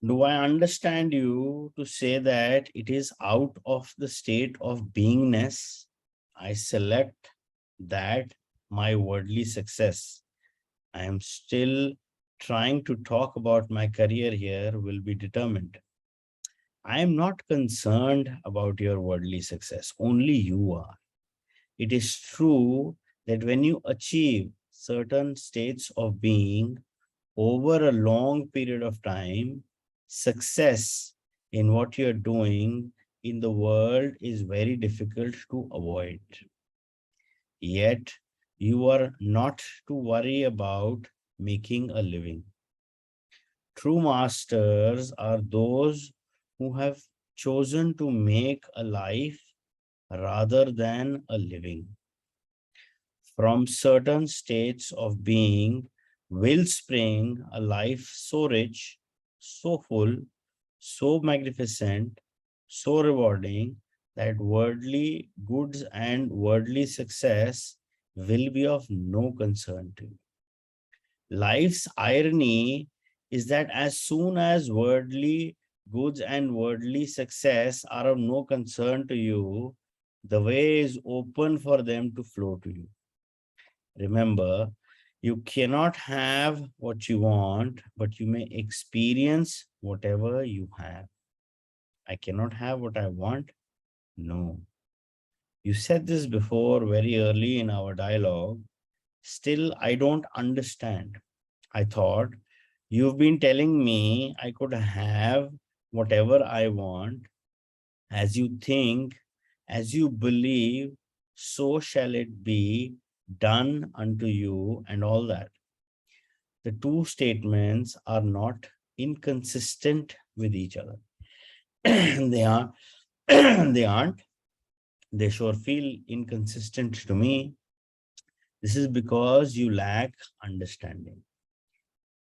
Do I understand you to say that it is out of the state of beingness I select that my worldly success? I am still trying to talk about my career here will be determined. I am not concerned about your worldly success, only you are. It is true that when you achieve certain states of being over a long period of time, success in what you're doing in the world is very difficult to avoid. Yet, you are not to worry about making a living. True masters are those who have chosen to make a life rather than a living. From certain states of being will spring a life so rich, so full, so magnificent, so rewarding that worldly goods and worldly success will be of no concern to you. Life's irony is that as soon as worldly goods and worldly success are of no concern to you, the way is open for them to flow to you. Remember, you cannot have what you want, but you may experience whatever you have. I cannot have what I want. No. You said this before very early in our dialogue. Still, I don't understand. I thought you've been telling me I could have whatever I want, as you think, as you believe, so shall it be done unto you, and all that. The two statements are not inconsistent with each other. they are they aren't. They sure feel inconsistent to me. This is because you lack understanding.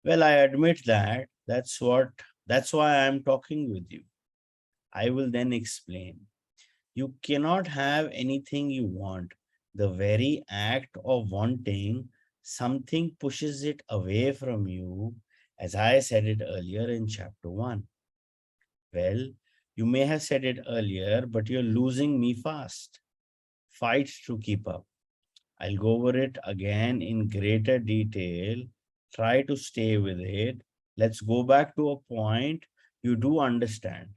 Well, I admit that. That's why I'm talking with you. I will then explain. You cannot have anything you want. The very act of wanting something pushes it away from you, as I said it earlier in chapter 1. Well, you may have said it earlier, but you're losing me fast. Fight to keep up. I'll go over it again in greater detail. Try to stay with it. Let's go back to a point you do understand.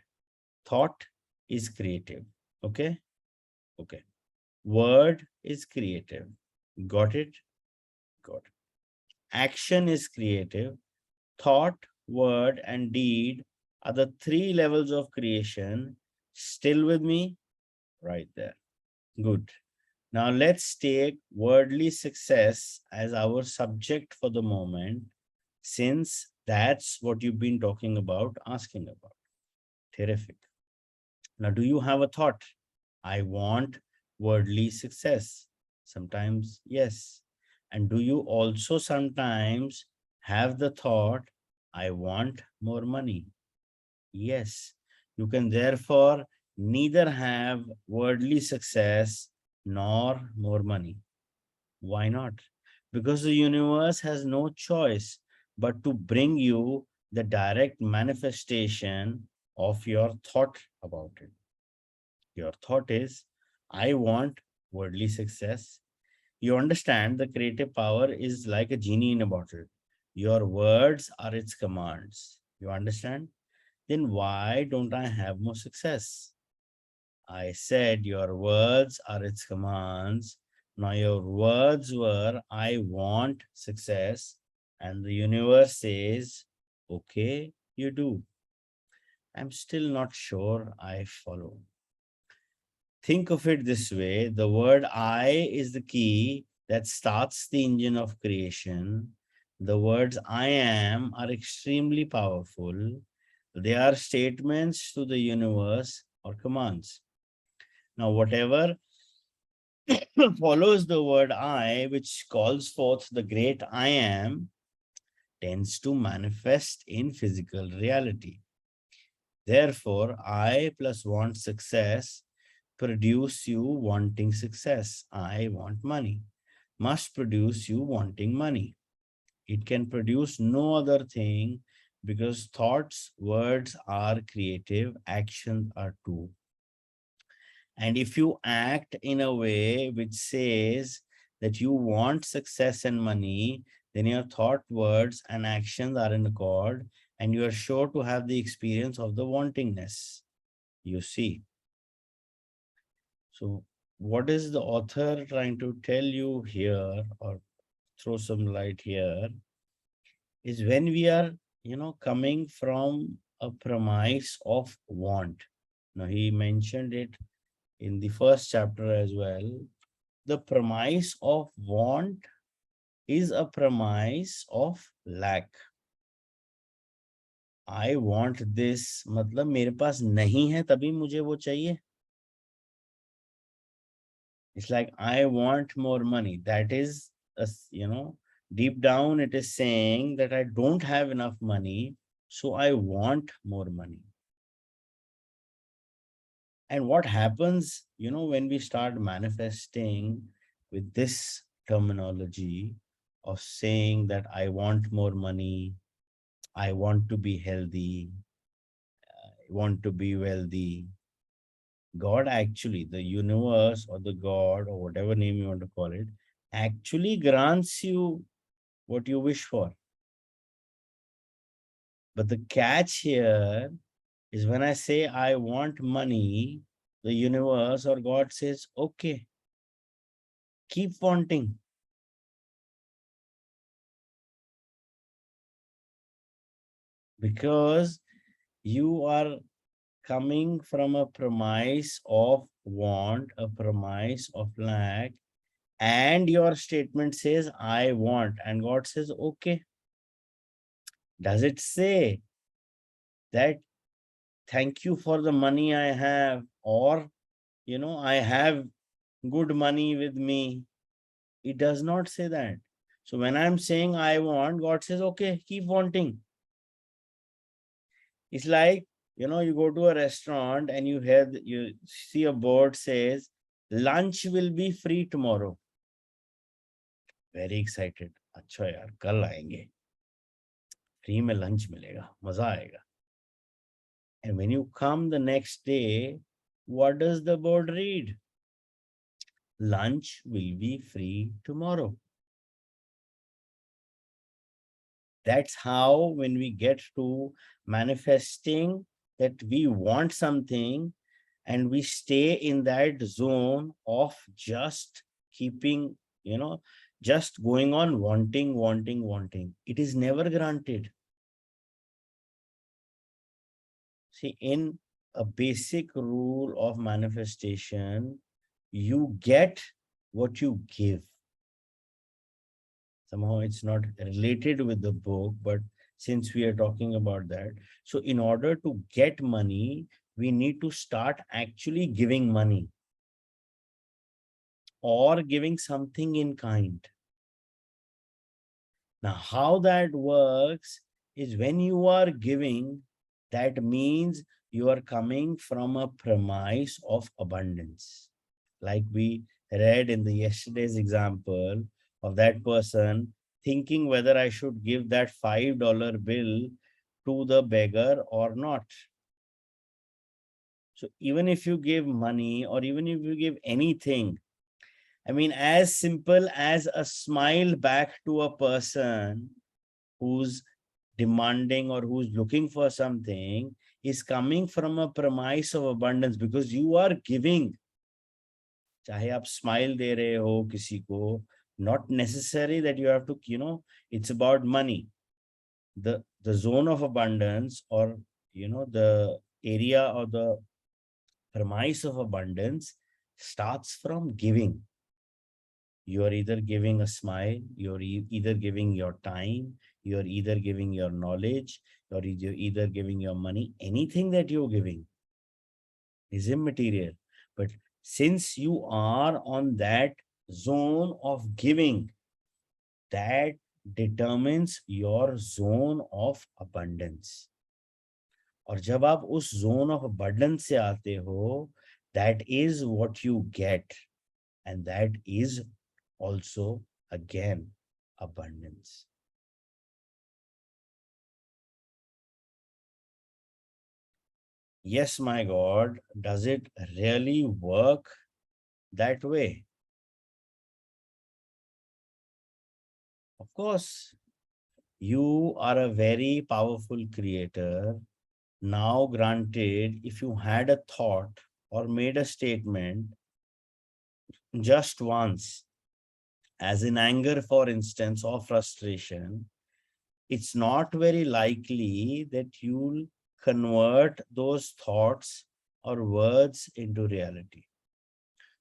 Thought is creative. Okay? Okay. Word is creative. Got it? Got it. Action is creative. Thought, word, and deed are the three levels of creation. Still with me? Right there. Good. Now let's take worldly success as our subject for the moment, since that's what you've been talking about, asking about. Terrific. Now, do you have a thought? I want worldly success. Sometimes, yes. And do you also sometimes have the thought, I want more money? Yes. You can therefore neither have worldly success nor more money. Why not? Because the universe has no choice but to bring you the direct manifestation of your thought about it. Your thought is, I want worldly success. You understand the creative power is like a genie in a bottle. Your words are its commands. You understand? Then why don't I have more success? I said your words are its commands. Now your words were, I want success. And the universe says, okay, you do. I'm still not sure I follow. Think of it this way, the word I is the key that starts the engine of creation. The words I am are extremely powerful. They are statements to the universe or commands. Now, whatever follows the word I, which calls forth the great I am, tends to manifest in physical reality. Therefore, I plus want success produce you wanting success. I want money. Must produce you wanting money. It can produce no other thing because thoughts, words are creative, actions are too. And if you act in a way which says that you want success and money, then your thought, words, and actions are in accord, and you are sure to have the experience of the wantingness. You see. So, what is the author trying to tell you here, or throw some light here, is when we are, coming from a premise of want. Now, he mentioned it in the first chapter as well. The premise of want is a premise of lack. I want this, मतलब मेरे पास नहीं है तभी मुझे वो चाहिए. It's like I want more money. That is, deep down it is saying that I don't have enough money, so I want more money. And what happens, when we start manifesting with this terminology of saying that I want more money, I want to be healthy, I want to be wealthy. God actually, the universe or the God or whatever name you want to call it, actually grants you what you wish for. But the catch here is when I say I want money, the universe or God says, okay, keep wanting. Because you are coming from a premise of want, a premise of lack, and your statement says, I want, and God says, okay. Does it say that thank you for the money I have, or, I have good money with me? It does not say that. So when I'm saying I want, God says, okay, keep wanting. It's like, you go to a restaurant and you see a board says, lunch will be free tomorrow. Very excited. अच्छा यार, कल आएंगे. Free में lunch मिलेगा, मजा आएगा. And when you come the next day, what does the board read? Lunch will be free tomorrow. That's how when we get to manifesting that we want something and we stay in that zone of just keeping, just going on wanting, wanting, wanting. It is never granted. See, in a basic rule of manifestation, you get what you give. Somehow it's not related with the book, but since we are talking about that, so in order to get money, we need to start actually giving money or giving something in kind. Now, how that works is when you are giving, that means you are coming from a premise of abundance. Like we read in the yesterday's example of that person thinking whether I should give that $5 bill to the beggar or not. So even if you give money or even if you give anything, I mean, as simple as a smile back to a person who's demanding or who's looking for something is coming from a premise of abundance because you are giving. चाहे आप smile दे रहे हो किसी को, not necessary that you have to, it's about money. The zone of abundance or, the area or the premise of abundance starts from giving. You are either giving a smile, you're either giving your time, you're either giving your knowledge, or you're either giving your money. Anything that you're giving is immaterial. But since you are on that zone of giving, that determines your zone of abundance. और जब आप उस zone of abundance से आते हो, that is what you get. And that is also, again, abundance. Yes, my God, does it really work that way? Of course, you are a very powerful creator. Now, granted, if you had a thought or made a statement just once, as in anger, for instance, or frustration, it's not very likely that you'll convert those thoughts or words into reality.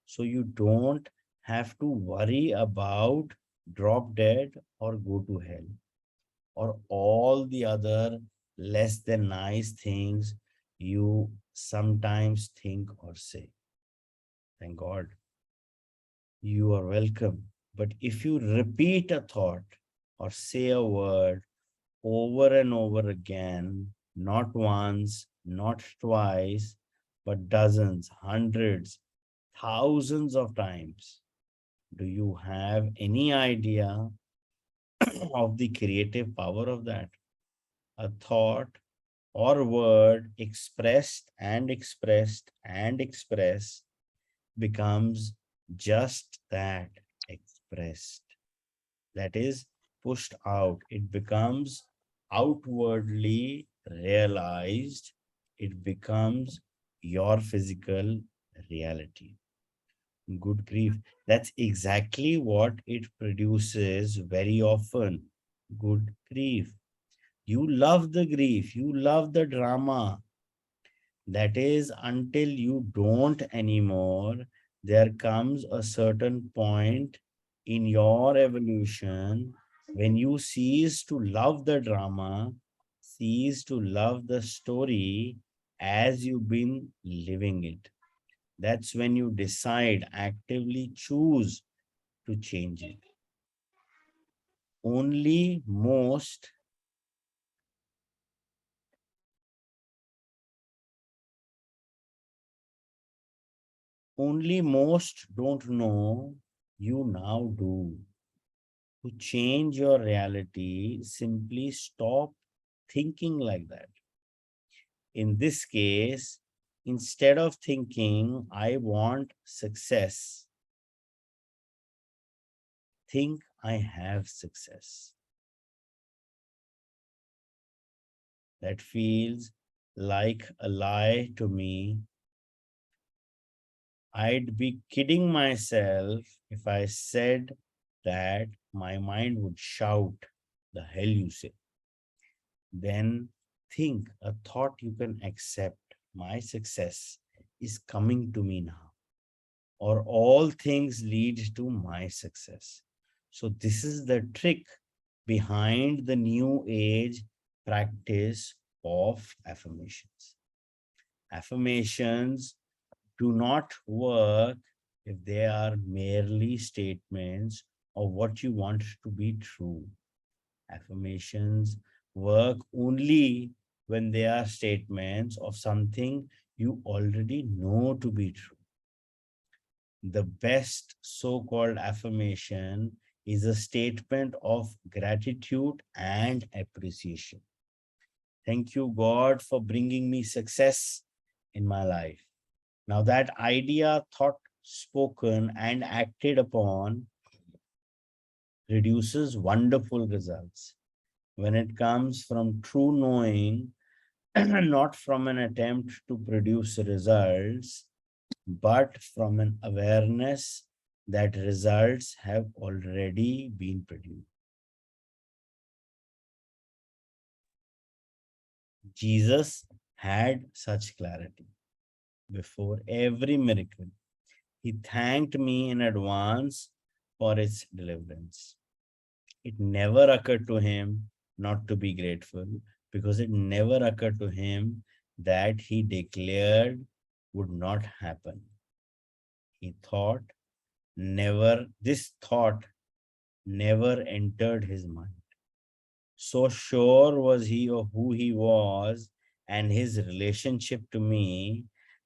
So you don't have to worry about drop dead or go to hell or all the other less than nice things you sometimes think or say. Thank God. You are welcome. But if you repeat a thought or say a word over and over again, not once, not twice, but dozens, hundreds, thousands of times, do you have any idea of the creative power of that? A thought or word expressed and expressed and expressed becomes just that, expressed. That is pushed out. It becomes outwardly realized. It becomes your physical reality. Good grief. That's exactly what it produces very often. Good grief. You love the grief. You love the drama. That is until you don't anymore. There comes a certain point in your evolution when you cease to love the drama, cease to love the story as you've been living it. That's when you decide, actively choose to change it. Only most don't know, you now do. To change your reality, simply stop thinking like that. In this case, instead of thinking, I want success, think I have success. That feels like a lie to me. I'd be kidding myself if I said that my mind would shout, the hell you say. Then think a thought you can accept. My success is coming to me now, or all things lead to my success. So, this is the trick behind the new age practice of affirmations. Affirmations do not work if they are merely statements of what you want to be true. Affirmations work only when they are statements of something you already know to be true. The best so called affirmation is a statement of gratitude and appreciation. Thank you, God, for bringing me success in my life. Now, that idea, thought, spoken, and acted upon produces wonderful results. When it comes from true knowing, not from an attempt to produce results, but from an awareness that results have already been produced. Jesus had such clarity. Before every miracle, he thanked me in advance for its deliverance. It never occurred to him not to be grateful because it never occurred to him that he declared would not happen. He thought this thought never entered his mind. So sure was he of who he was and his relationship to me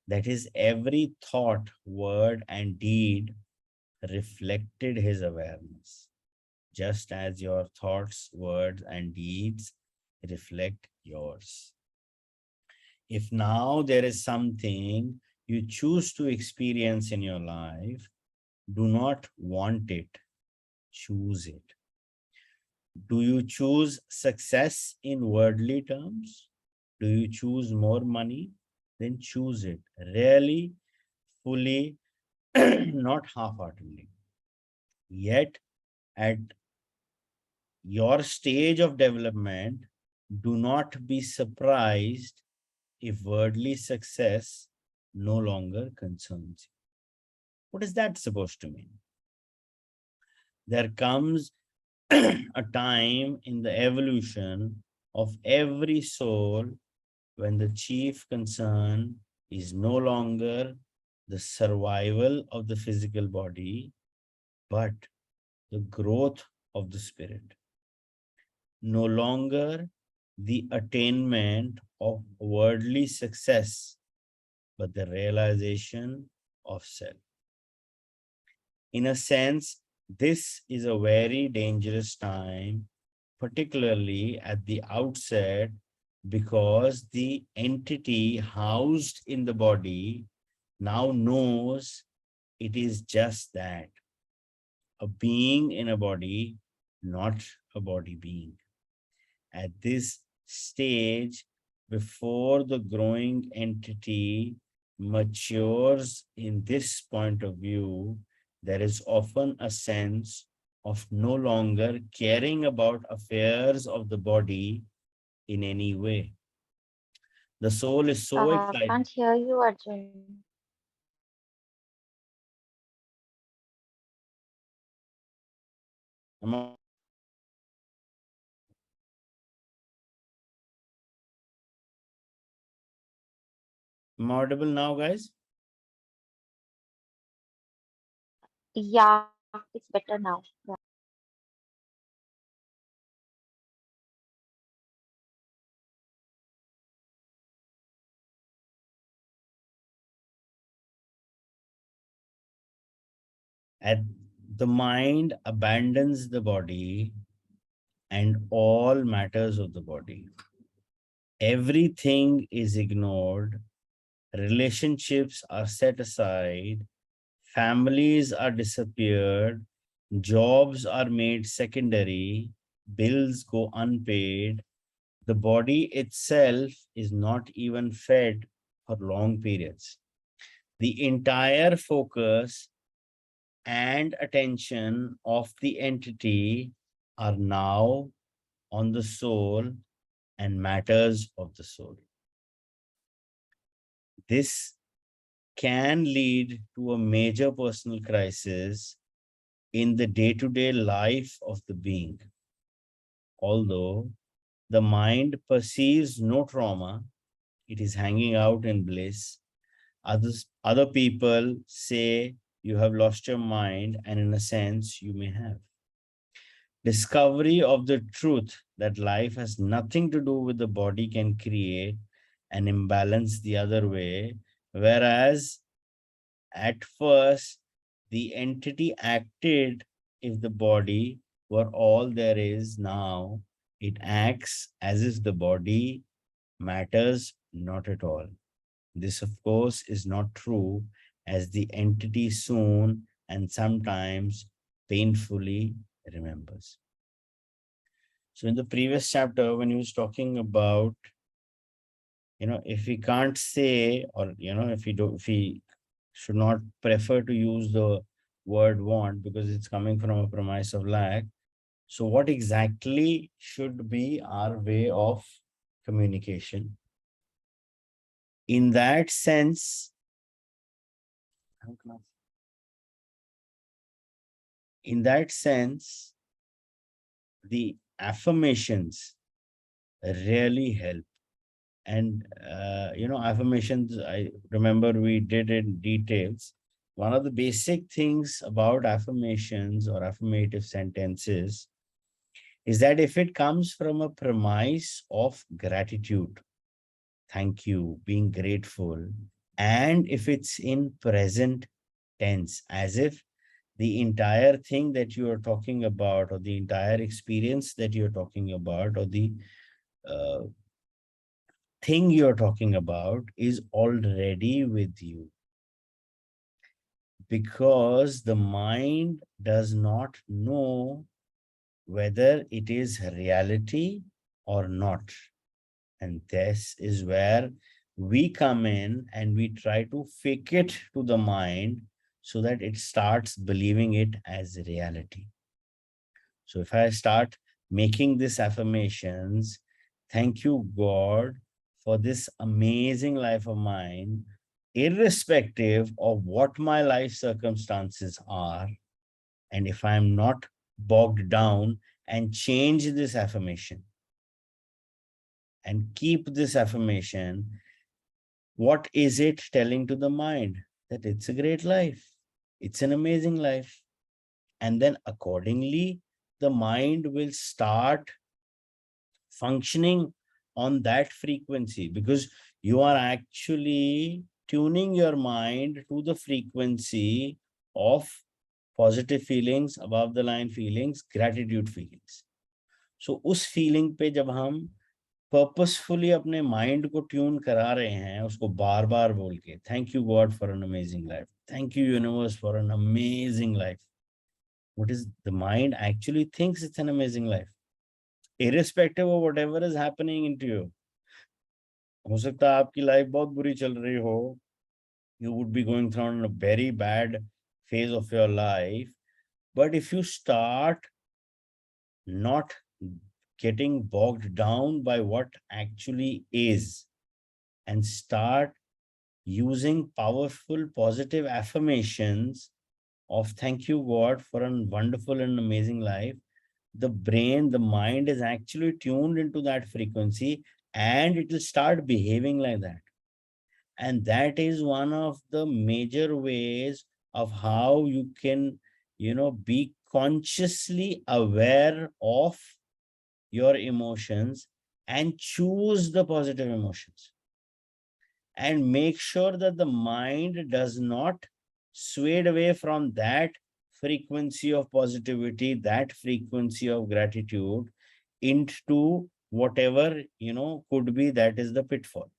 that his every thought, word, and deed reflected his awareness, just as your thoughts, words, and deeds reflect yours. If now there is something you choose to experience in your life, do not want it, choose it. Do you choose success in worldly terms? Do you choose more money? Then choose it. Really, fully, not half-heartedly. Yet, at your stage of development, do not be surprised if worldly success no longer concerns you. What is that supposed to mean? There comes a time in the evolution of every soul when the chief concern is no longer the survival of the physical body, but the growth of the spirit. No longer the attainment of worldly success, but the realization of self. In a sense, this is a very dangerous time, particularly at the outset, because the entity housed in the body now knows it is just that, a being in a body, not a body being. At this stage, before the growing entity matures in this point of view, there is often a sense of no longer caring about affairs of the body in any way. The soul is so excited. Can't hear you, Arjun. Am I am I audible now, guys? Yeah, it's better now. Yeah. At the mind abandons the body and all matters of the body. Everything is ignored, relationships are set aside, families are disappeared, jobs are made secondary, bills go unpaid, the body itself is not even fed for long periods. The entire focus and attention of the entity are now on the soul and matters of the soul. This can lead to a major personal crisis in the day to day life of the being. Although the mind perceives no trauma, it is hanging out in bliss. Other people say you have lost your mind, and in a sense, you may have. Discovery of the truth that life has nothing to do with the body can create an imbalance the other way, whereas at first the entity acted if the body were all there is now, it acts as if the body matters not at all. This, of course, is not true, as the entity soon and sometimes painfully remembers. So, in the previous chapter, when he was talking about, if we can't say, or, if we should not prefer to use the word want because it's coming from a premise of lack. So, what exactly should be our way of communication? In that sense, in that sense, the affirmations really help. And, affirmations, I remember we did in details. One of the basic things about affirmations or affirmative sentences is that if it comes from a premise of gratitude, thank you, being grateful, and if it's in present tense, as if the entire thing that you are talking about, or the entire experience that you're talking about, or the uh, thing you're talking about is already with you, because the mind does not know whether it is reality or not. And this is where we come in and we try to fake it to the mind so that it starts believing it as reality. So if I start making these affirmations, thank you, God, for this amazing life of mine, irrespective of what my life circumstances are, and if I'm not bogged down, and change this affirmation and keep this affirmation, what is it telling to the mind? That it's a great life. It's an amazing life. And then accordingly, the mind will start functioning on that frequency, because you are actually tuning your mind to the frequency of positive feelings, above the line feelings, gratitude feelings. So उस feeling पे जब हम purposefully अपने mind को tune करा रहे हैं, उसको बार बार बोल के, thank you God for an amazing life, thank you universe for an amazing life, what is the mind actually thinks it's an amazing life, irrespective of whatever is happening into you. हो सकता है आपकी life बहुत बुरी चल रही हो, you would be going through a very bad phase of your life, but if you start not getting bogged down by what actually is and start using powerful positive affirmations of thank you God for a wonderful and amazing life, the brain, the mind is actually tuned into that frequency and it will start behaving like that. And that is one of the major ways of how you can, be consciously aware of your emotions and choose the positive emotions, and make sure that the mind does not sway away from that frequency of positivity, that frequency of gratitude, into whatever could be that is the pitfall.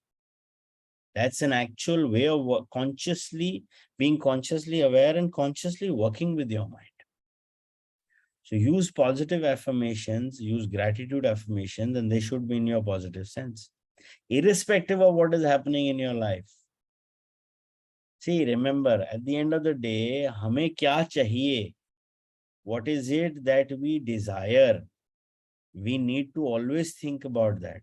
That's an actual way of consciously being consciously aware and consciously working with your mind. So use positive affirmations, use gratitude affirmations, and they should be in your positive sense, irrespective of what is happening in your life. See, remember, at the end of the day, हमें क्या चाहिए? What is it that we desire? We need to always think about that.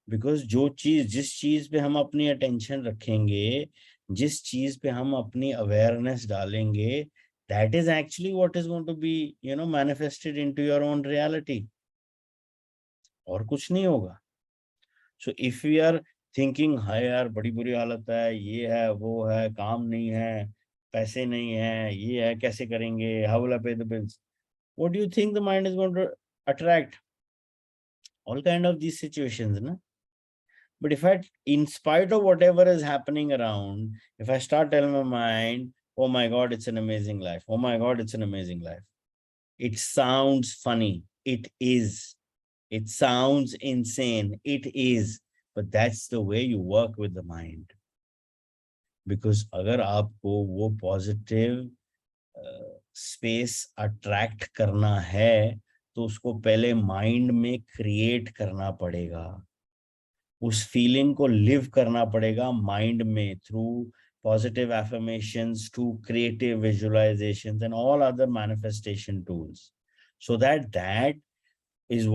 Because जिस चीज पे हम अपनी attention रखेंगे, जिस चीज पे हम अपनी awareness डालेंगे, that is actually what is going to be, manifested into your own reality. और कुछ नहीं होगा. So if we are thinking, हाय यार बड़ी बुरी हालत है, ये है, वो है, काम नहीं है, पैसे नहीं है, ये है, कैसे करेंगे, how will I pay the bills? What do you think the mind is going to attract? All kind of these situations, na? But if I, in spite of whatever is happening around, if I start telling my mind, oh my God, it's an amazing life. Oh my God, it's an amazing life. It sounds funny. It is. It sounds insane. It is. But that's the way you work with the mind. Because अगर आपको वो positive space attract करना है, तो उसको पहले mind में create करना पड़ेगा. उस feeling को live करना पड़ेगा mind में through positive affirmations, to creative visualizations and all other manifestation tools. So that is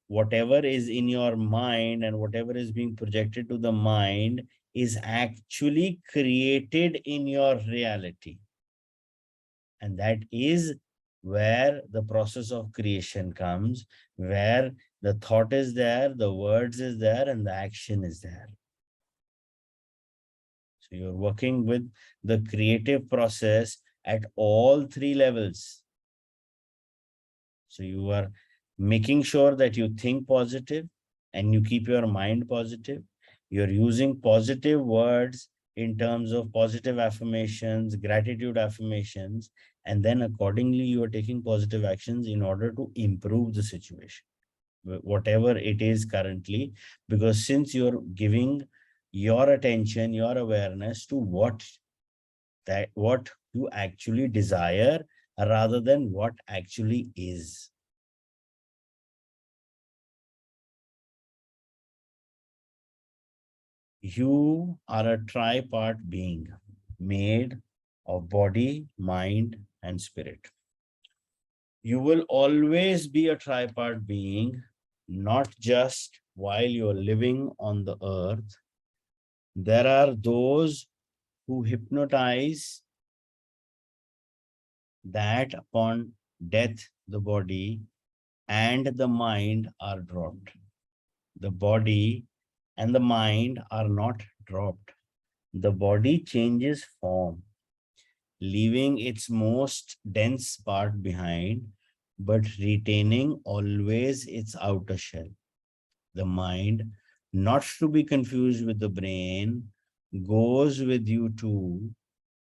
whatever is in your mind and whatever is being projected to the mind is actually created in your reality. And that is where the process of creation comes, where the thought is there, the words is there, and the action is there. So you're working with the creative process at all three levels. So you are making sure that you think positive and you keep your mind positive. You're using positive words in terms of positive affirmations, gratitude affirmations, and then accordingly you are taking positive actions in order to improve the situation. whatever it is currently, because since you're giving your attention, your awareness to what you actually desire rather than what actually is. You are a tripart being made of body, mind, and spirit. You will always be a tripart being, not just while you're living on the earth. There are those who hypnotize that upon death, the body and the mind are dropped. The body and the mind are not dropped. The body changes form, leaving its most dense part behind, but retaining always its outer shell. The mind, not to be confused with the brain, goes with you too,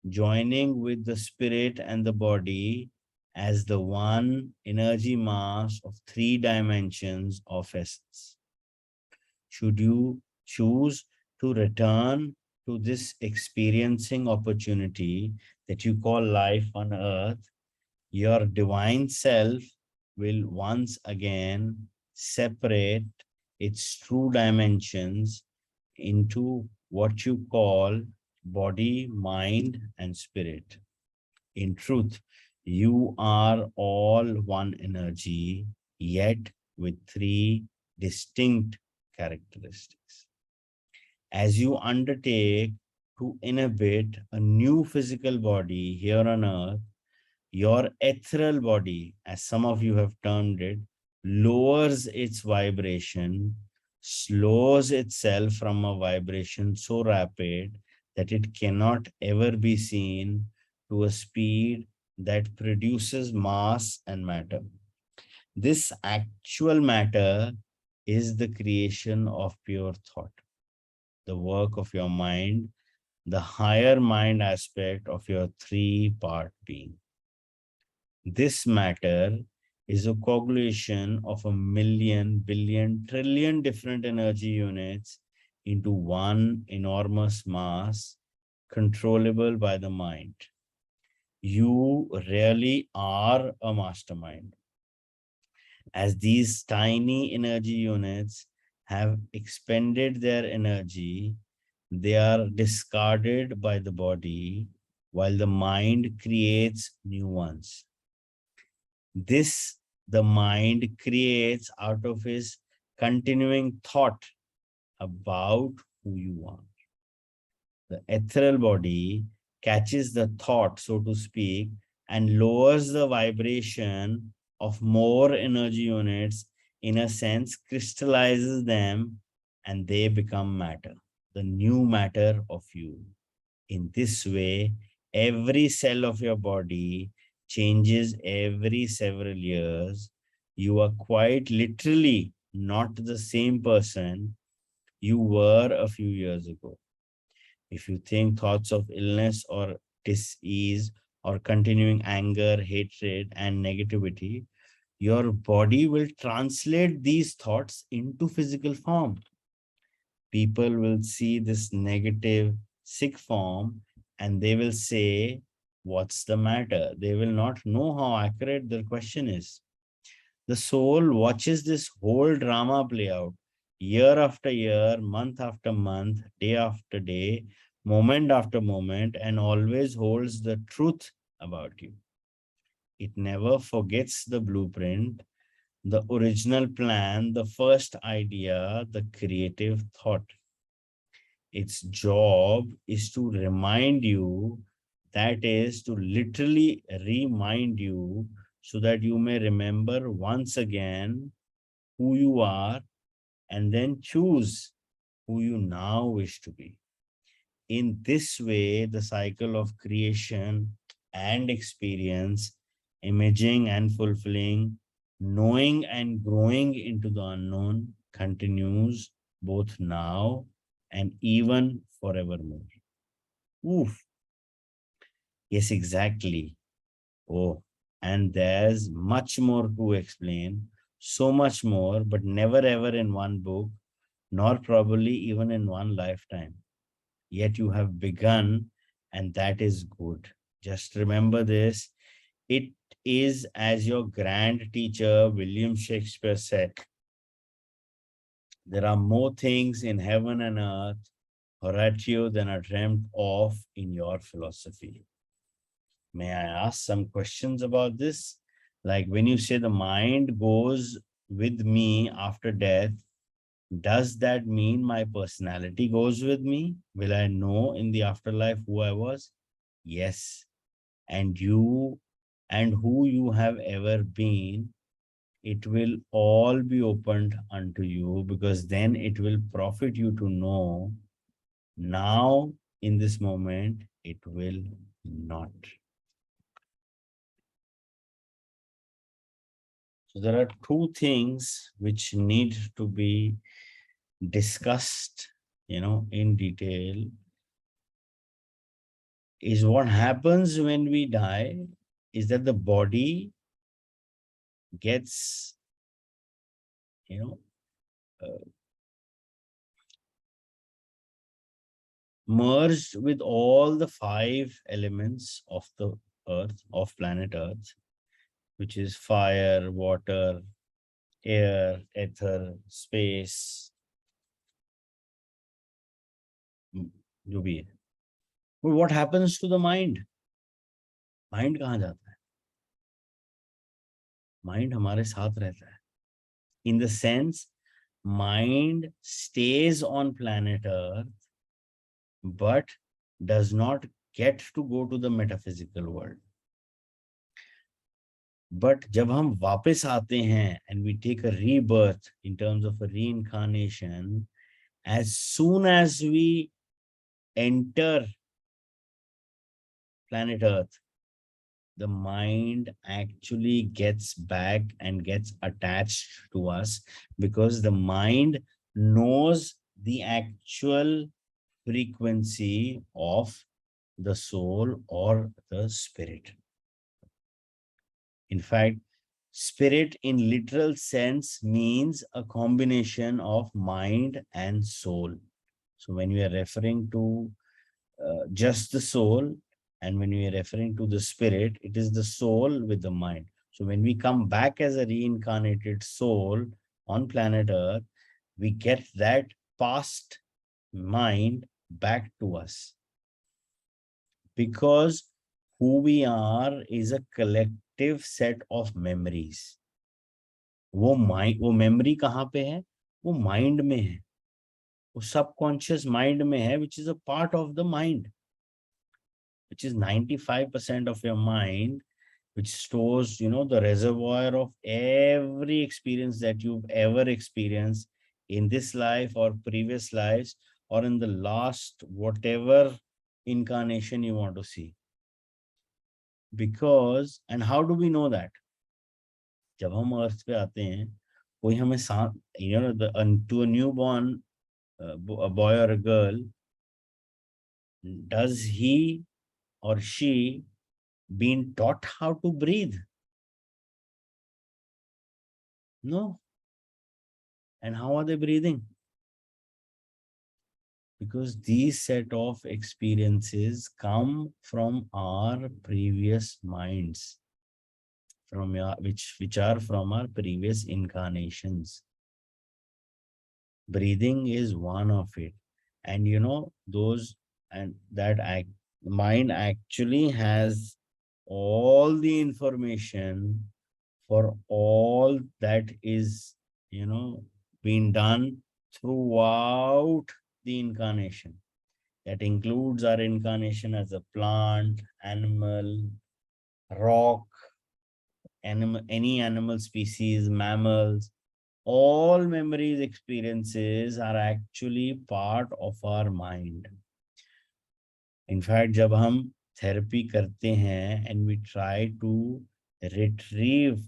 joining with the spirit and the body as the one energy mass of three dimensions of essence. Should you choose to return to this experiencing opportunity that you call life on earth, your divine self will once again separate its true dimensions into what you call body, mind, and spirit. In truth, you are all one energy, yet with three distinct characteristics. As you undertake to inhabit a new physical body here on earth, your ethereal body, as some of you have termed it, lowers its vibration, slows itself from a vibration so rapid that it cannot ever be seen, to a speed that produces mass and matter. This actual matter is the creation of pure thought, the work of your mind, the higher mind aspect of your three-part being. This matter is a coagulation of a million, billion, trillion different energy units into one enormous mass controllable by the mind. You really are a mastermind. As these tiny energy units have expended their energy, they are discarded by the body while the mind creates new ones. This the mind creates out of his continuing thought about who you are. The ethereal body catches the thought, so to speak, and lowers the vibration of more energy units, in a sense, crystallizes them, and they become matter, the new matter of you. In this way, every cell of your body changes every several years. You are quite literally not the same person you were a few years ago. If you think thoughts of illness or dis-ease or continuing anger, hatred, and negativity, your body will translate these thoughts into physical form. People will see this negative, sick form and they will say, what's the matter? They will not know how accurate their question is. The soul watches this whole drama play out year after year, month after month, day after day, moment after moment, and always holds the truth about you. It never forgets the blueprint, the original plan, the first idea, the creative thought. Its job is to remind you, that is to literally remind you, so that you may remember once again who you are and then choose who you now wish to be. In this way, the cycle of creation and experience, imaging and fulfilling, knowing and growing into the unknown continues both now and even forevermore. Oof. Yes, exactly. Oh, and there's much more to explain. so much more, but never ever in one book, nor probably even in one lifetime. Yet you have begun, and that is good. Just remember this. It is as your grand teacher, William Shakespeare, said, there are more things in heaven and earth, Horatio, than are dreamt of in your philosophy. May I ask some questions about this? Like when you say the mind goes with me after death, does that mean my personality goes with me? Will I know in the afterlife who I was? Yes. And you and who you have ever been, it will all be opened unto you, because then it will profit you to know. Now, in this moment, it will not. So there are two things which need to be discussed, in detail. Is what happens when we die is that the body gets, uh, merged with all the 5 elements of the earth, of planet Earth, which is fire, water, air, ether, space, जो भी है. But what happens to the mind? Mind कहाँ जाता है? Mind हमारे साथ रहता है. In the sense, mind stays on planet Earth, but does not get to go to the metaphysical world. But जब हम वापस आते हैं and we take a rebirth in terms of a reincarnation, as soon as we enter planet Earth, the mind actually gets back and gets attached to us, because the mind knows the actual frequency of the soul or the spirit. In fact, spirit in literal sense means a combination of mind and soul. So when we are referring to just the soul, and when we are referring to the spirit, it is the soul with the mind. So when we come back as a reincarnated soul on planet Earth, we get that past mind back to us, because who we are is a collective set of memories. वो memory कहाँ पे है? वो mind में है. वो subconscious mind में है, which is a part of the mind, which is 95% of your mind, which stores, the reservoir of every experience that you've ever experienced in this life or previous lives, or in the last whatever incarnation you want to see. Because, and how do we know that? जब हम अर्थ पे आते हैं, कोई हमें साथ, to a newborn, a boy or a girl, does he or she been taught how to breathe? No. And how are they breathing? Because these set of experiences come from our previous minds, which are from our previous incarnations. Breathing is one of it. And those, and that mind actually has all the information for all that is, being done throughout the incarnation. That includes our incarnation as a plant, animal, rock, any animal species, mammals. All memories, experiences are actually part of our mind. In fact, जब हम therapy करते हैं and we try to retrieve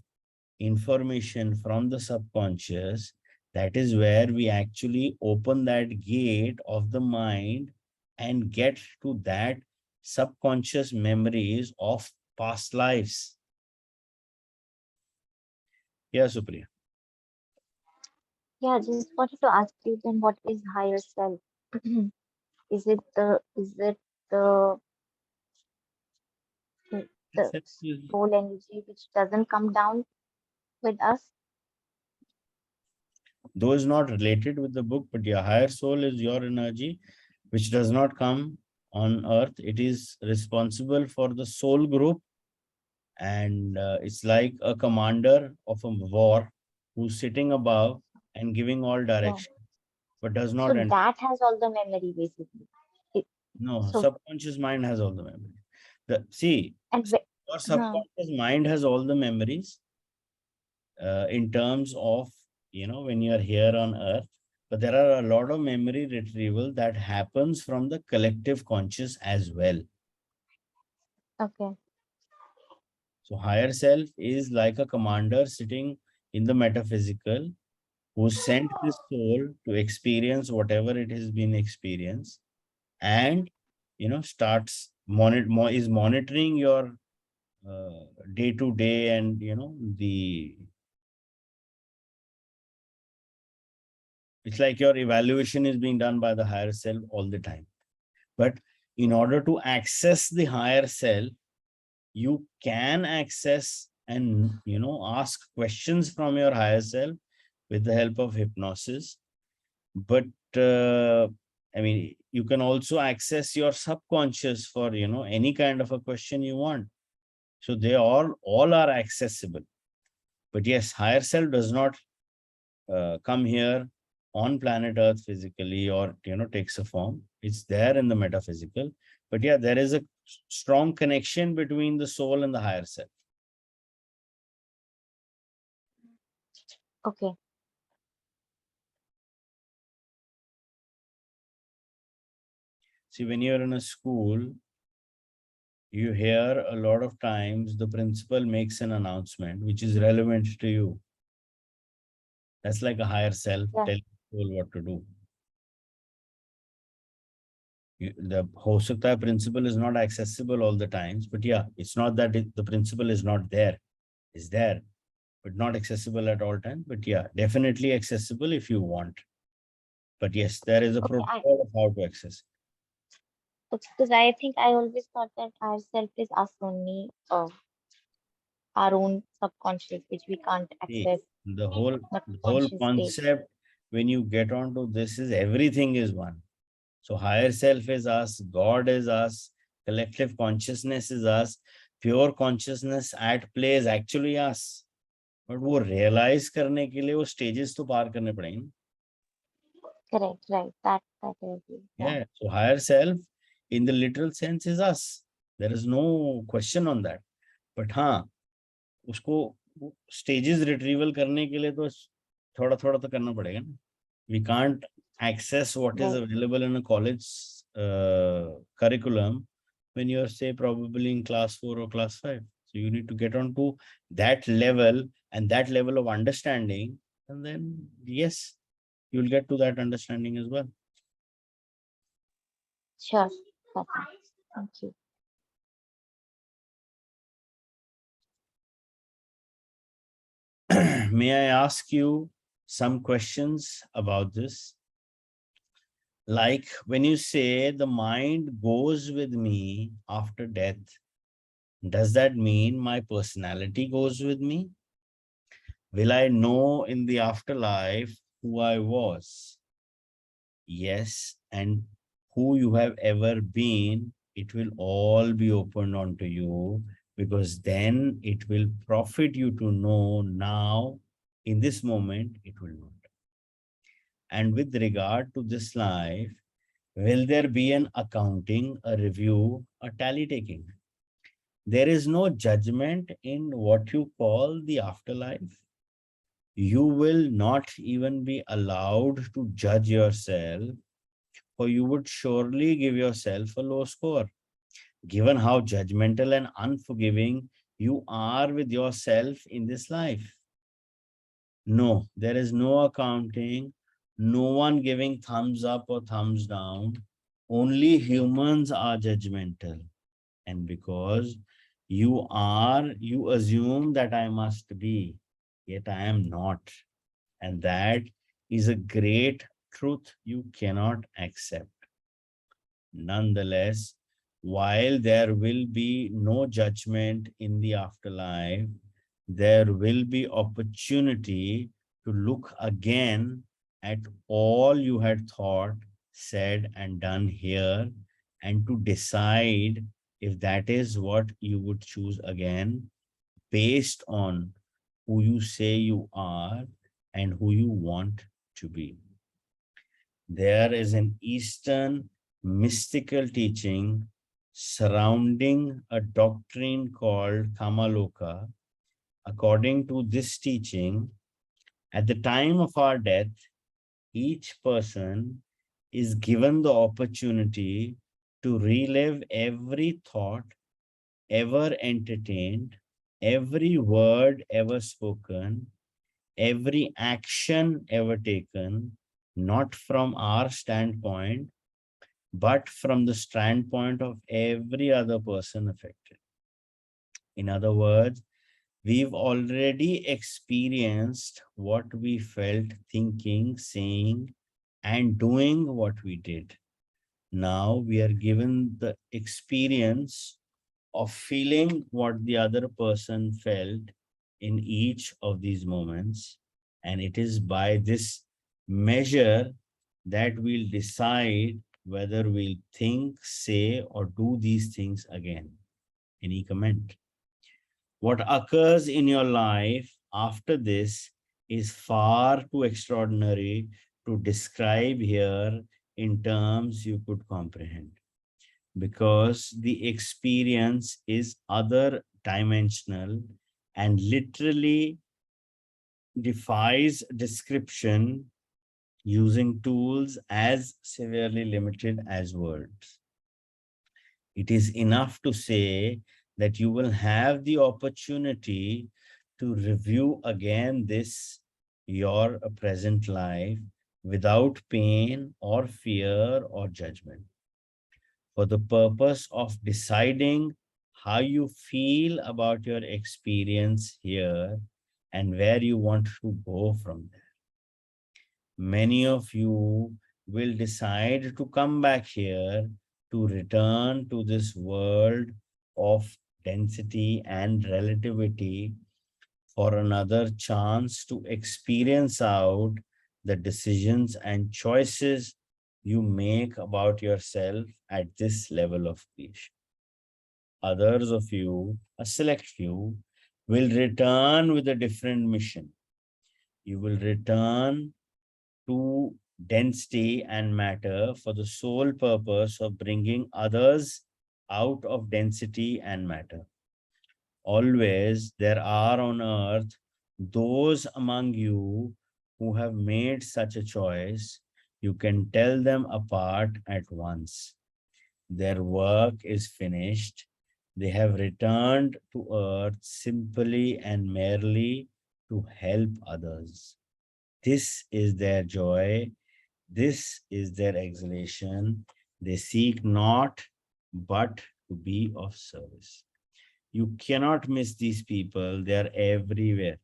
information from the subconscious, that is where we actually open that gate of the mind and get to that subconscious memories of past lives. Yeah, Supriya. Yeah, just wanted to ask you then what is higher self? Is it the the Except is- soul energy which doesn't come down with us? Though is not related with the book, but your higher soul is your energy, which does not come on earth. It is responsible for the soul group, and it's like a commander of a war who's sitting above and giving all Yeah. direction, but does So not enter. that has all the memory basically. It, No, so subconscious mind has all the memory. See, and your huh, subconscious mind has all the memories in terms of, when you're here on earth, but there are a lot of memory retrieval that happens from the collective conscious as well. okay, So higher self is like a commander sitting in the metaphysical who sent his soul to experience whatever it has been experienced, and starts is monitoring your day to day, and the it's like your evaluation is being done by the higher self all the time. But in order to access the higher self, you can access and ask questions from your higher self with the help of hypnosis. But I mean, you can also access your subconscious for any kind of a question you want. So they all are accessible. But yes, higher self does not come here on planet earth physically, or takes a form. It's there in the metaphysical. But yeah, there is a strong connection between the soul and the higher self. okay, See, when you're in a school, you hear a lot of times the principal makes an announcement which is relevant to you. That's like a higher self yeah, telling people what to do. The हो सकता है principal is not accessible all the times, but yeah, it's not that the principal is not there. It's there, but not accessible at all times. But yeah, definitely accessible if you want. But yes, there is a okay. protocol of how to access. Because I think I always thought that ourself is us only, our own subconscious, which we can't See, access, not the whole conscious state. concept when you get onto this is everything is one. So higher self is us, God is us, collective consciousness is us, pure consciousness at play is actually us. But वो realize करने के लिए वो stages तो पार करने पड़ेंगे ना. Correct, right. That I agree. Yeah, Yeah. So higher self in the literal sense is us. There is no question on that. But हाँ, उसको stages retrieval करने के लिए तो थोड़ा थोड़ा तो करना पड़ेगा ना. We can't access what is right. available in a college curriculum when you're, say, probably in class 4 or class 5. So you need to get on to that level and that level of understanding, and then yes, you'll get to that understanding as well. Sure. Perfect. Thank you. May I ask you some questions about this? Like when you say the mind goes with me after death, does that mean my personality goes with me? Will I know in the afterlife who I was? Yes, and who you have ever been, it will all be opened onto you, because then it will profit you to know now, in this moment, it will not. And with regard to this life, will there be an accounting, a review, a tally taking? There is no judgment in what you call the afterlife. You will not even be allowed to judge yourself, or you would surely give yourself a low score, given how judgmental and unforgiving you are with yourself in this life. No, there is no accounting, no one giving thumbs up or thumbs down. Only humans are judgmental. And because you assume that I must be, yet I am not. And that is a great truth you cannot accept. Nonetheless, while there will be no judgment in the afterlife, there will be opportunity to look again at all you had thought, said, and done here, and to decide if that is what you would choose again based on who you say you are and who you want to be. There is an Eastern mystical teaching surrounding a doctrine called Kamaloka. According to this teaching, at the time of our death, each person is given the opportunity to relive every thought ever entertained, every word ever spoken, every action ever taken, not from our standpoint, but from the standpoint of every other person affected. In other words, we've already experienced what we felt thinking, saying, and doing what we did. Now we are given the experience of feeling what the other person felt in each of these moments. And it is by this measure that we'll decide whether we'll think, say, or do these things again. Any comment? What occurs in your life after this is far too extraordinary to describe here in terms you could comprehend, because the experience is other dimensional and literally defies description using tools as severely limited as words. It is enough to say that you will have the opportunity to review again this, your present life, without pain or fear or judgment, for the purpose of deciding how you feel about your experience here and where you want to go from there. Many of you will decide to come back here, to return to this world of density and relativity for another chance to experience out the decisions and choices you make about yourself at this level of creation. Others of you, a select few, will return with a different mission. You will return to density and matter for the sole purpose of bringing others out of density and matter. Always there are on earth those among you who have made such a choice. You can tell them apart at once. Their work is finished. They have returned to earth simply and merely to help others. This is their joy. This is their exhalation. They seek not but to be of service. You cannot miss these people. They are everywhere.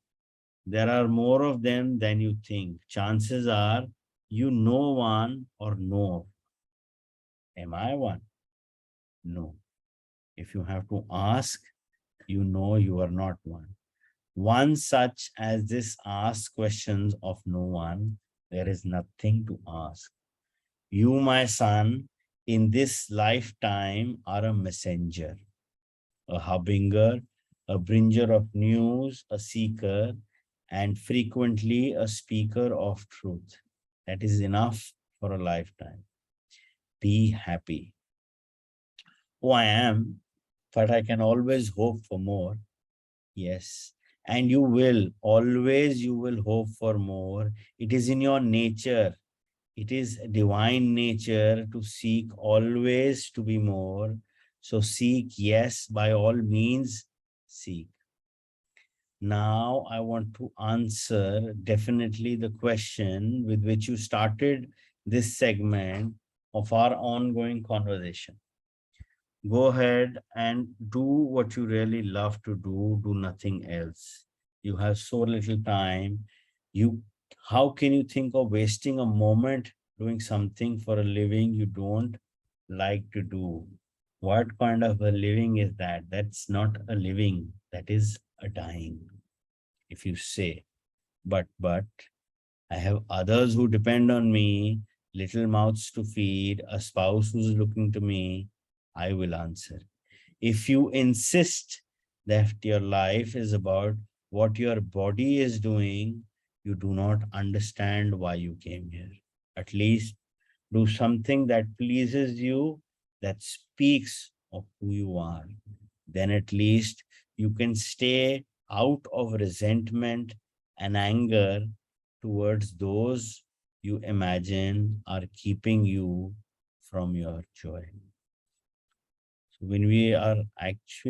There are more of them than you think. Chances are you know one or know. Am I one? No. If you have to ask, you know you are not one. One such as this asks questions of no one, there is nothing to ask. You, my son, in this lifetime are a messenger, a harbinger, a bringer of news, a seeker, and frequently a speaker of truth. That is enough for a lifetime. Be happy. Oh, I am, but I can always hope for more. Yes. And you will, always you will hope for more. It is in your nature. It is divine nature to seek always to be more. So seek, yes, by all means, seek. Now I want to answer definitely the question with which you started this segment of our ongoing conversation. Go ahead and do what you really love to do nothing else. You have so little time. You how can you think of wasting a moment doing something for a living you don't like to do? What kind of a living is that? That's not a living, that is a dying. If you say, but I have others who depend on me, little mouths to feed, a spouse who's looking to me, I will answer. If you insist that your life is about what your body is doing, you do not understand why you came here. At least do something that pleases you, that speaks of who you are. Then at least you can stay out of resentment and anger towards those you imagine are keeping you from your joy. So when we are actually